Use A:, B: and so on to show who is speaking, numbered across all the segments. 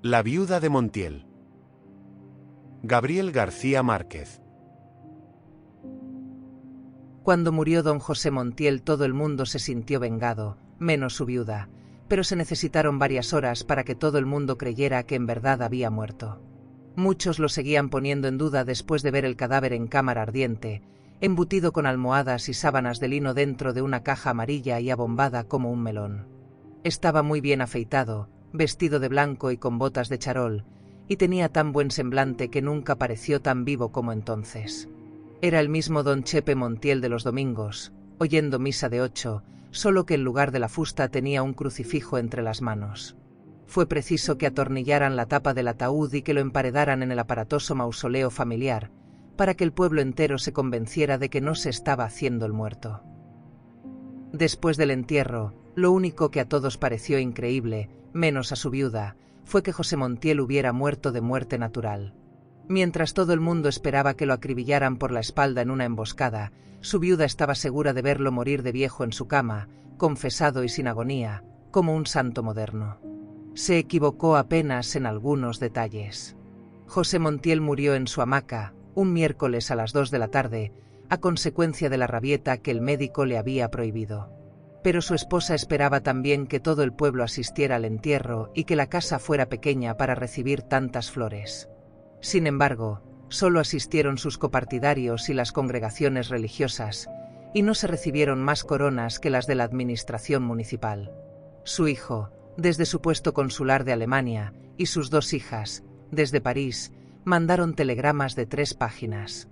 A: La viuda de Montiel. Gabriel García Márquez.
B: Cuando murió don José Montiel, todo el mundo se sintió vengado, menos su viuda, pero se necesitaron varias horas para que todo el mundo creyera que en verdad había muerto. Muchos lo seguían poniendo en duda después de ver el cadáver en cámara ardiente, embutido con almohadas y sábanas de lino dentro de una caja amarilla y abombada como un melón. Estaba muy bien afeitado, vestido de blanco y con botas de charol, y tenía tan buen semblante que nunca pareció tan vivo como entonces. Era el mismo don Chepe Montiel de los domingos, oyendo misa de 8, solo que en lugar de la fusta tenía un crucifijo entre las manos. Fue preciso que atornillaran la tapa del ataúd y que lo emparedaran en el aparatoso mausoleo familiar, para que el pueblo entero se convenciera de que no se estaba haciendo el muerto. Después del entierro, lo único que a todos pareció increíble, menos a su viuda, fue que José Montiel hubiera muerto de muerte natural. Mientras todo el mundo esperaba que lo acribillaran por la espalda en una emboscada, su viuda estaba segura de verlo morir de viejo en su cama, confesado y sin agonía, como un santo moderno. Se equivocó apenas en algunos detalles. José Montiel murió en su hamaca, un miércoles a las 2 de la tarde, a consecuencia de la rabieta que el médico le había prohibido. Pero su esposa esperaba también que todo el pueblo asistiera al entierro y que la casa fuera pequeña para recibir tantas flores. Sin embargo, solo asistieron sus copartidarios y las congregaciones religiosas, y no se recibieron más coronas que las de la administración municipal. Su hijo, desde su puesto consular de Alemania, y sus 2 hijas, desde París, mandaron telegramas de 3 páginas.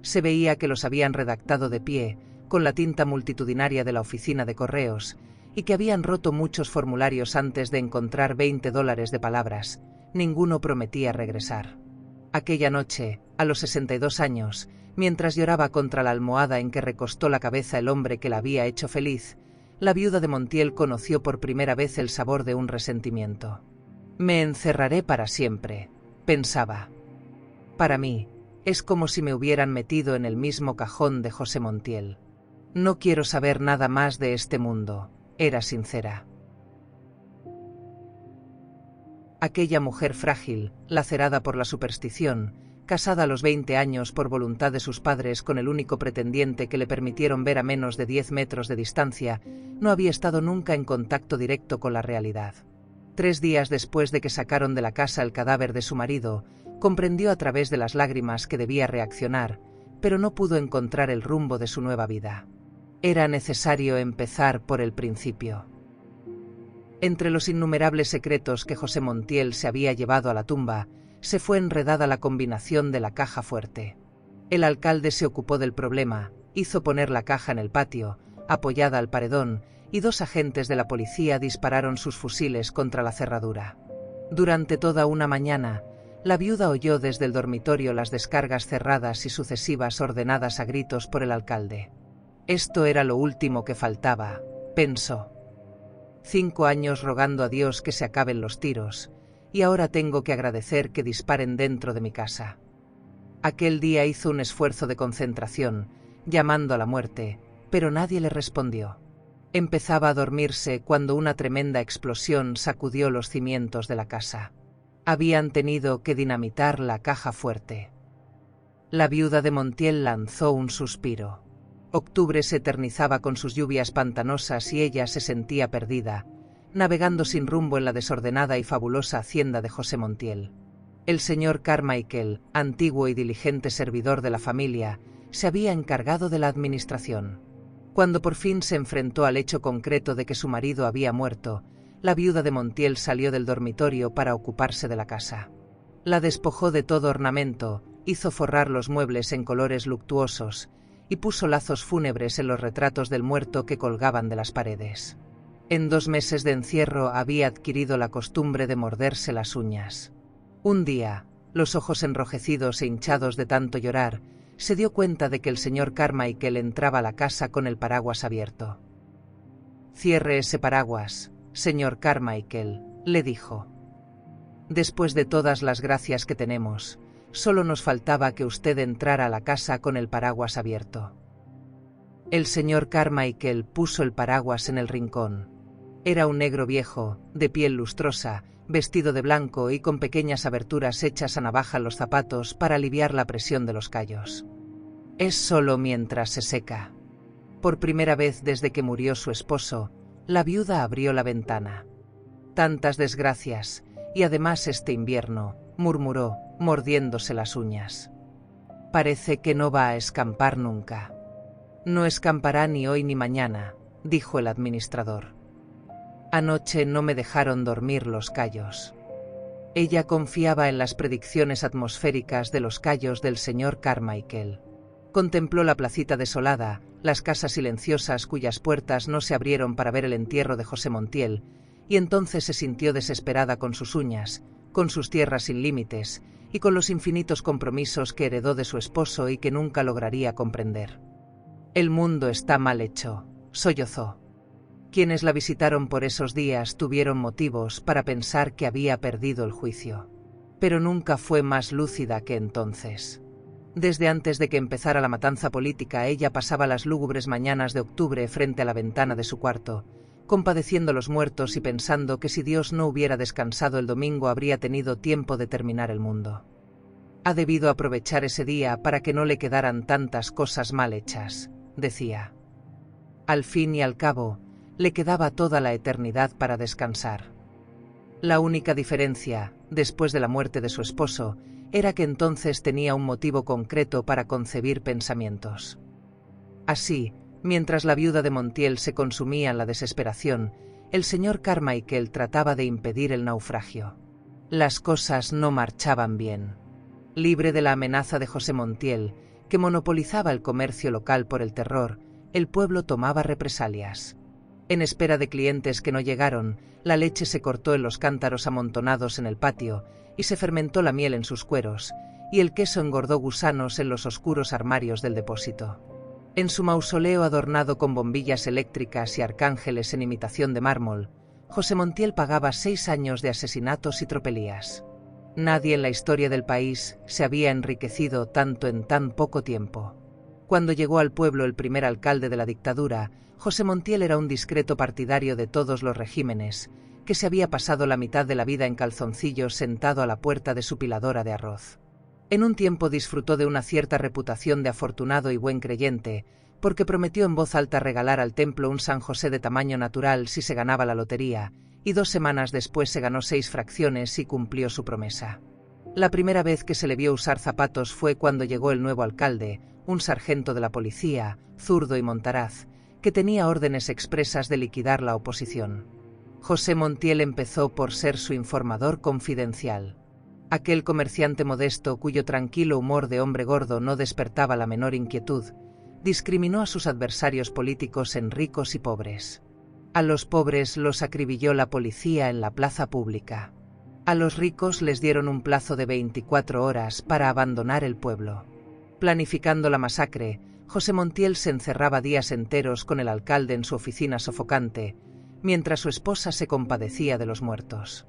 B: Se veía que los habían redactado de pie, con la tinta multitudinaria de la oficina de correos, y que habían roto muchos formularios antes de encontrar $20 de palabras. Ninguno prometía regresar. Aquella noche, a los 62 años, mientras lloraba contra la almohada en que recostó la cabeza el hombre que la había hecho feliz, la viuda de Montiel conoció por primera vez el sabor de un resentimiento. «Me encerraré para siempre», pensaba. «Para mí, es como si me hubieran metido en el mismo cajón de José Montiel. No quiero saber nada más de este mundo», era sincera. Aquella mujer frágil, lacerada por la superstición, casada a los 20 años por voluntad de sus padres con el único pretendiente que le permitieron ver a menos de 10 metros de distancia, no había estado nunca en contacto directo con la realidad. 3 días después de que sacaron de la casa el cadáver de su marido, comprendió a través de las lágrimas que debía reaccionar, pero no pudo encontrar el rumbo de su nueva vida. Era necesario empezar por el principio. Entre los innumerables secretos que José Montiel se había llevado a la tumba, se fue enredada la combinación de la caja fuerte. El alcalde se ocupó del problema, hizo poner la caja en el patio, apoyada al paredón, y 2 agentes de la policía dispararon sus fusiles contra la cerradura. Durante toda una mañana, la viuda oyó desde el dormitorio las descargas cerradas y sucesivas ordenadas a gritos por el alcalde. Esto era lo último que faltaba, pensó. 5 años rogando a Dios que se acaben los tiros, y ahora tengo que agradecer que disparen dentro de mi casa. Aquel día hizo un esfuerzo de concentración, llamando a la muerte, pero nadie le respondió. Empezaba a dormirse cuando una tremenda explosión sacudió los cimientos de la casa. Habían tenido que dinamitar la caja fuerte. La viuda de Montiel lanzó un suspiro. Octubre se eternizaba con sus lluvias pantanosas y ella se sentía perdida, navegando sin rumbo en la desordenada y fabulosa hacienda de José Montiel. El señor Carmichael, antiguo y diligente servidor de la familia, se había encargado de la administración. Cuando por fin se enfrentó al hecho concreto de que su marido había muerto, la viuda de Montiel salió del dormitorio para ocuparse de la casa. La despojó de todo ornamento, hizo forrar los muebles en colores luctuosos, y puso lazos fúnebres en los retratos del muerto que colgaban de las paredes. En 2 meses de encierro había adquirido la costumbre de morderse las uñas. Un día, los ojos enrojecidos e hinchados de tanto llorar, se dio cuenta de que el señor Carmichael entraba a la casa con el paraguas abierto. «Cierre ese paraguas, señor Carmichael», le dijo. «Después de todas las gracias que tenemos, solo nos faltaba que usted entrara a la casa con el paraguas abierto». El señor Carmichael puso el paraguas en el rincón. Era un negro viejo, de piel lustrosa, vestido de blanco y con pequeñas aberturas hechas a navaja en los zapatos para aliviar la presión de los callos. Es solo mientras se seca. Por primera vez desde que murió su esposo, la viuda abrió la ventana. Tantas desgracias, y además este invierno, murmuró, mordiéndose las uñas. Parece que no va a escampar nunca. No escampará ni hoy ni mañana, dijo el administrador. Anoche no me dejaron dormir los callos. Ella confiaba en las predicciones atmosféricas de los callos del señor Carmichael. Contempló la placita desolada, las casas silenciosas cuyas puertas no se abrieron para ver el entierro de José Montiel, y entonces se sintió desesperada con sus uñas, con sus tierras sin límites, y con los infinitos compromisos que heredó de su esposo y que nunca lograría comprender. El mundo está mal hecho, sollozó. Quienes la visitaron por esos días tuvieron motivos para pensar que había perdido el juicio. Pero nunca fue más lúcida que entonces. Desde antes de que empezara la matanza política, ella pasaba las lúgubres mañanas de octubre frente a la ventana de su cuarto, compadeciendo a los muertos y pensando que si Dios no hubiera descansado el domingo habría tenido tiempo de terminar el mundo. Ha debido aprovechar ese día para que no le quedaran tantas cosas mal hechas, decía. Al fin y al cabo, le quedaba toda la eternidad para descansar. La única diferencia, después de la muerte de su esposo, era que entonces tenía un motivo concreto para concebir pensamientos. Así, mientras la viuda de Montiel se consumía en la desesperación, el señor Carmichael trataba de impedir el naufragio. Las cosas no marchaban bien. Libre de la amenaza de José Montiel, que monopolizaba el comercio local por el terror, el pueblo tomaba represalias. En espera de clientes que no llegaron, la leche se cortó en los cántaros amontonados en el patio, y se fermentó la miel en sus cueros, y el queso engordó gusanos en los oscuros armarios del depósito. En su mausoleo adornado con bombillas eléctricas y arcángeles en imitación de mármol, José Montiel pagaba 6 años de asesinatos y tropelías. Nadie en la historia del país se había enriquecido tanto en tan poco tiempo. Cuando llegó al pueblo el primer alcalde de la dictadura, José Montiel era un discreto partidario de todos los regímenes, que se había pasado la mitad de la vida en calzoncillos sentado a la puerta de su piladora de arroz. En un tiempo disfrutó de una cierta reputación de afortunado y buen creyente, porque prometió en voz alta regalar al templo un San José de tamaño natural si se ganaba la lotería, y 2 semanas después se ganó 6 fracciones y cumplió su promesa. La primera vez que se le vio usar zapatos fue cuando llegó el nuevo alcalde, un sargento de la policía, zurdo y montaraz, que tenía órdenes expresas de liquidar la oposición. José Montiel empezó por ser su informador confidencial. Aquel comerciante modesto cuyo tranquilo humor de hombre gordo no despertaba la menor inquietud, discriminó a sus adversarios políticos en ricos y pobres. A los pobres los acribilló la policía en la plaza pública. A los ricos les dieron un plazo de 24 horas para abandonar el pueblo. Planificando la masacre, José Montiel se encerraba días enteros con el alcalde en su oficina sofocante, mientras su esposa se compadecía de los muertos.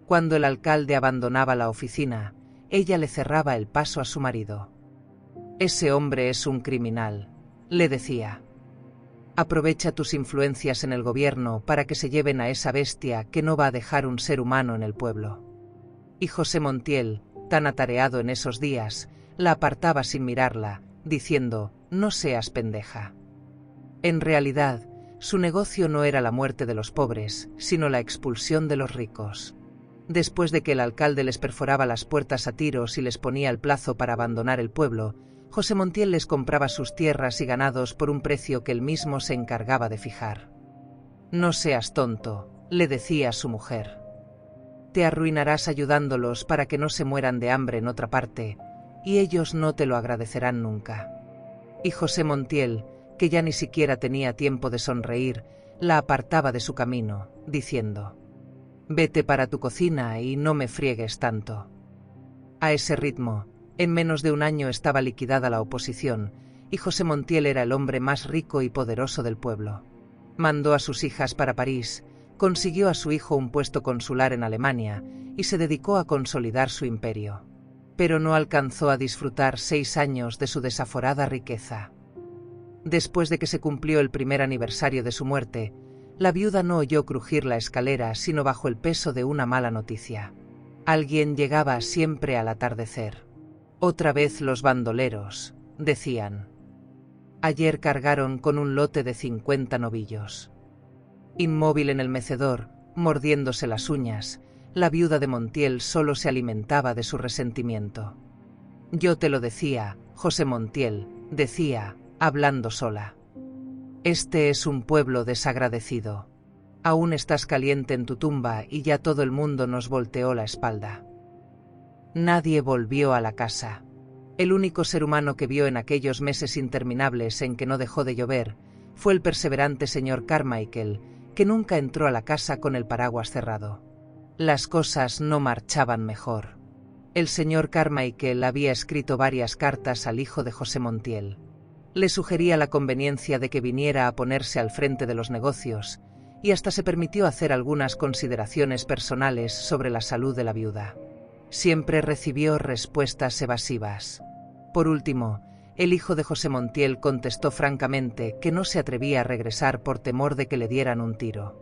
B: Cuando el alcalde abandonaba la oficina, ella le cerraba el paso a su marido. «Ese hombre es un criminal», le decía. «Aprovecha tus influencias en el gobierno para que se lleven a esa bestia que no va a dejar un ser humano en el pueblo». Y José Montiel, tan atareado en esos días, la apartaba sin mirarla, diciendo: «No seas pendeja». En realidad, su negocio no era la muerte de los pobres, sino la expulsión de los ricos. Después de que el alcalde les perforaba las puertas a tiros y les ponía el plazo para abandonar el pueblo, José Montiel les compraba sus tierras y ganados por un precio que él mismo se encargaba de fijar. «No seas tonto», le decía a su mujer. «Te arruinarás ayudándolos para que no se mueran de hambre en otra parte, y ellos no te lo agradecerán nunca». Y José Montiel, que ya ni siquiera tenía tiempo de sonreír, la apartaba de su camino, diciendo: «Vete para tu cocina y no me friegues tanto». A ese ritmo, en menos de un año estaba liquidada la oposición, y José Montiel era el hombre más rico y poderoso del pueblo. Mandó a sus hijas para París, consiguió a su hijo un puesto consular en Alemania, y se dedicó a consolidar su imperio. Pero no alcanzó a disfrutar 6 años de su desaforada riqueza. Después de que se cumplió el primer aniversario de su muerte, La viuda no oyó crujir la escalera sino bajo el peso de una mala noticia. Alguien llegaba siempre al atardecer. Otra vez los bandoleros, decían. Ayer cargaron con un lote de 50 novillos. Inmóvil en el mecedor, mordiéndose las uñas, la viuda de Montiel solo se alimentaba de su resentimiento. Yo te lo decía, José Montiel, decía, hablando sola. Este es un pueblo desagradecido. Aún estás caliente en tu tumba y ya todo el mundo nos volteó la espalda. Nadie volvió a la casa. El único ser humano que vio en aquellos meses interminables en que no dejó de llover fue el perseverante señor Carmichael, que nunca entró a la casa con el paraguas cerrado. Las cosas no marchaban mejor. El señor Carmichael había escrito varias cartas al hijo de José Montiel. Le sugería la conveniencia de que viniera a ponerse al frente de los negocios, y hasta se permitió hacer algunas consideraciones personales sobre la salud de la viuda. Siempre recibió respuestas evasivas. Por último, el hijo de José Montiel contestó francamente que no se atrevía a regresar por temor de que le dieran un tiro.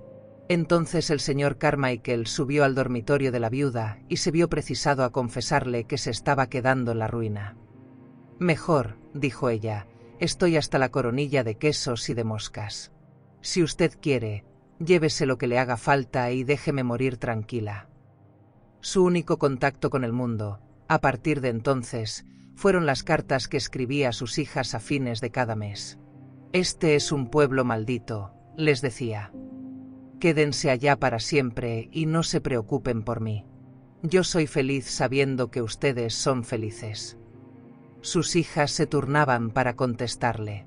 B: Entonces el señor Carmichael subió al dormitorio de la viuda y se vio precisado a confesarle que se estaba quedando en la ruina. «Mejor», dijo ella, «estoy hasta la coronilla de quesos y de moscas. Si usted quiere, llévese lo que le haga falta y déjeme morir tranquila». Su único contacto con el mundo, a partir de entonces, fueron las cartas que escribía a sus hijas a fines de cada mes. «Este es un pueblo maldito», les decía. «Quédense allá para siempre y no se preocupen por mí. Yo soy feliz sabiendo que ustedes son felices». Sus hijas se turnaban para contestarle.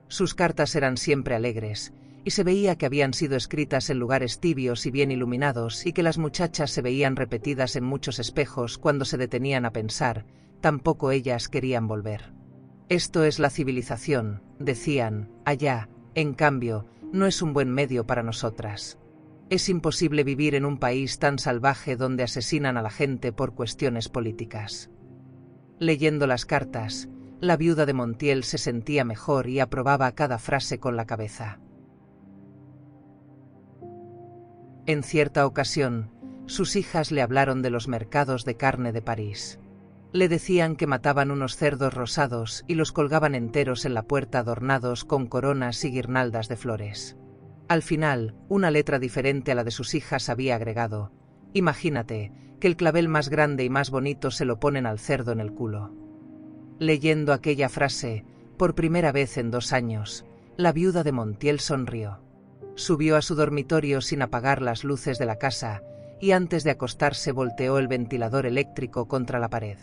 B: Sus cartas eran siempre alegres, y se veía que habían sido escritas en lugares tibios y bien iluminados y que las muchachas se veían repetidas en muchos espejos cuando se detenían a pensar. Tampoco ellas querían volver. «Esto es la civilización», decían, «allá, en cambio, no es un buen medio para nosotras. Es imposible vivir en un país tan salvaje donde asesinan a la gente por cuestiones políticas». Leyendo las cartas, la viuda de Montiel se sentía mejor y aprobaba cada frase con la cabeza. En cierta ocasión, sus hijas le hablaron de los mercados de carne de París. Le decían que mataban unos cerdos rosados y los colgaban enteros en la puerta adornados con coronas y guirnaldas de flores. Al final, una letra diferente a la de sus hijas había agregado: «Imagínate que el clavel más grande y más bonito se lo ponen al cerdo en el culo». Leyendo aquella frase, por primera vez en 2 años, la viuda de Montiel sonrió. Subió a su dormitorio sin apagar las luces de la casa y antes de acostarse volteó el ventilador eléctrico contra la pared.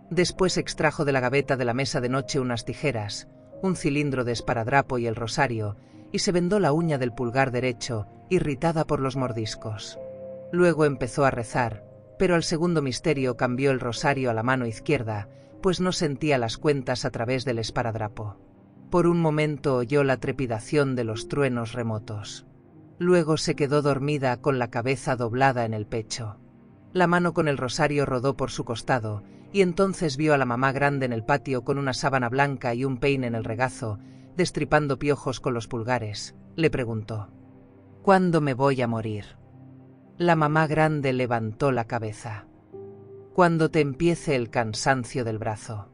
B: Después extrajo de la gaveta de la mesa de noche unas tijeras, un cilindro de esparadrapo y el rosario, y se vendó la uña del pulgar derecho, irritada por los mordiscos. Luego empezó a rezar, pero al segundo misterio cambió el rosario a la mano izquierda, pues no sentía las cuentas a través del esparadrapo. Por un momento oyó la trepidación de los truenos remotos. Luego se quedó dormida con la cabeza doblada en el pecho. La mano con el rosario rodó por su costado, y entonces vio a la mamá grande en el patio con una sábana blanca y un peine en el regazo, destripando piojos con los pulgares. Le preguntó: «¿Cuándo me voy a morir?». La mamá grande levantó la cabeza: «Cuando te empiece el cansancio del brazo».